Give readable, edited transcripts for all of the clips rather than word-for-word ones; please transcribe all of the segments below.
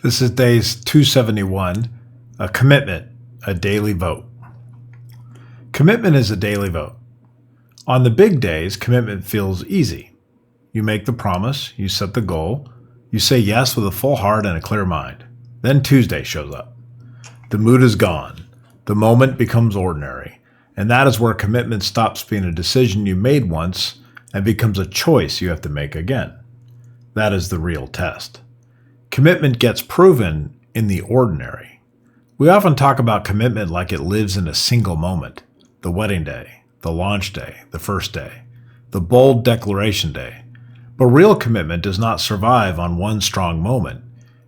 This is day 271, a commitment, a daily vote. Commitment is a daily vote. On the big days, commitment feels easy. You make the promise, you set the goal, you say yes with a full heart and a clear mind. Then Tuesday shows up. The mood is gone. The moment becomes ordinary. And that is where commitment stops being a decision you made once and becomes a choice you have to make again. That is the real test. Commitment gets proven in the ordinary. We often talk about commitment like it lives in a single moment: the wedding day, the launch day, the first day, the bold declaration day. But real commitment does not survive on one strong moment.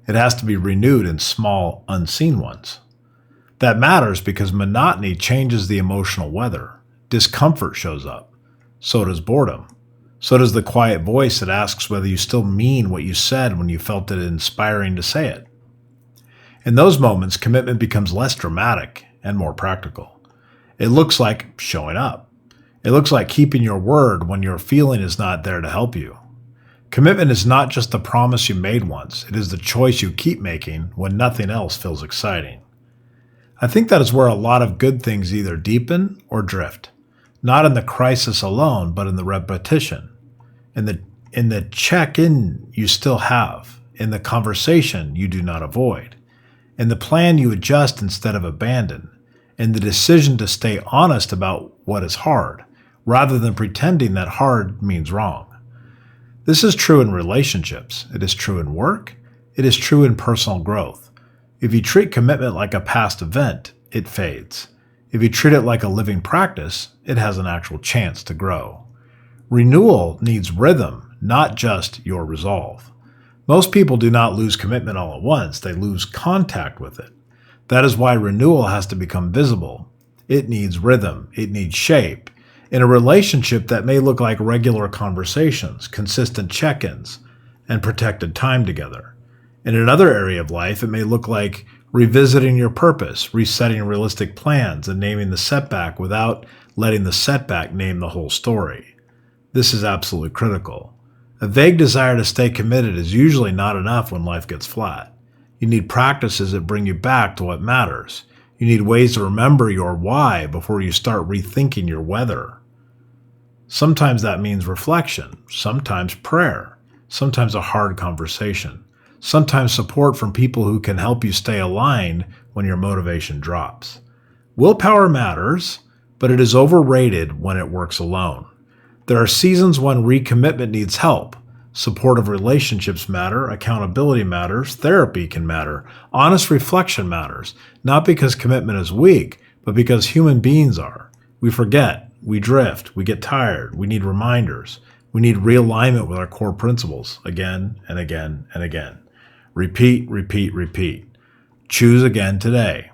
It has to be renewed in small, unseen ones. That matters because monotony changes the emotional weather. Discomfort shows up. So does boredom. So does the quiet voice that asks whether you still mean what you said when you felt it inspiring to say it. In those moments, commitment becomes less dramatic and more practical. It looks like showing up. It looks like keeping your word when your feeling is not there to help you. Commitment is not just the promise you made once. It is the choice you keep making when nothing else feels exciting. I think that is where a lot of good things either deepen or drift. Not in the crisis alone, but in the repetition, in the check-in you still have, in the conversation you do not avoid, in the plan you adjust instead of abandon, in the decision to stay honest about what is hard, rather than pretending that hard means wrong. This is true in relationships. It is true in work. It is true in personal growth. If you treat commitment like a past event, it fades. If you treat it like a living practice, it has an actual chance to grow. Renewal needs rhythm, not just your resolve. Most people do not lose commitment all at once. They lose contact with it. That is why renewal has to become visible. It needs rhythm. It needs shape. In a relationship, that may look like regular conversations, consistent check-ins, and protected time together. In another area of life, it may look like revisiting your purpose, resetting realistic plans, and naming the setback without letting the setback name the whole story. This is absolutely critical. A vague desire to stay committed is usually not enough when life gets flat. You need practices that bring you back to what matters. You need ways to remember your why before you start rethinking your whether. Sometimes that means reflection, sometimes prayer, sometimes a hard conversation. Sometimes support from people who can help you stay aligned when your motivation drops. Willpower matters, but it is overrated when it works alone. There are seasons when recommitment needs help. Supportive relationships matter, accountability matters, therapy can matter, honest reflection matters, not because commitment is weak, but because human beings are. We forget, we drift, we get tired, we need reminders. We need realignment with our core principles again and again and again. Repeat, repeat, repeat. Choose again today.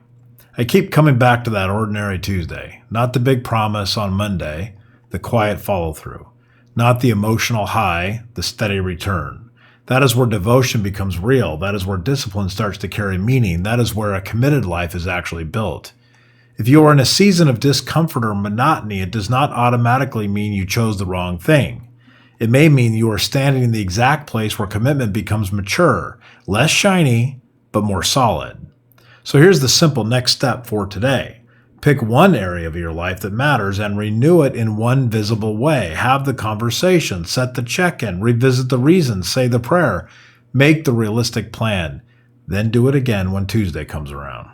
I keep coming back to that ordinary Tuesday, not the big promise on Monday, the quiet follow-through, not the emotional high, the steady return. That is where devotion becomes real. That is where discipline starts to carry meaning. That is where a committed life is actually built. If you are in a season of discomfort or monotony, it does not automatically mean you chose the wrong thing. It may mean you are standing in the exact place where commitment becomes mature, less shiny, but more solid. So here's the simple next step for today. Pick one area of your life that matters and renew it in one visible way. Have the conversation, set the check-in, revisit the reasons, say the prayer, make the realistic plan, then do it again when Tuesday comes around.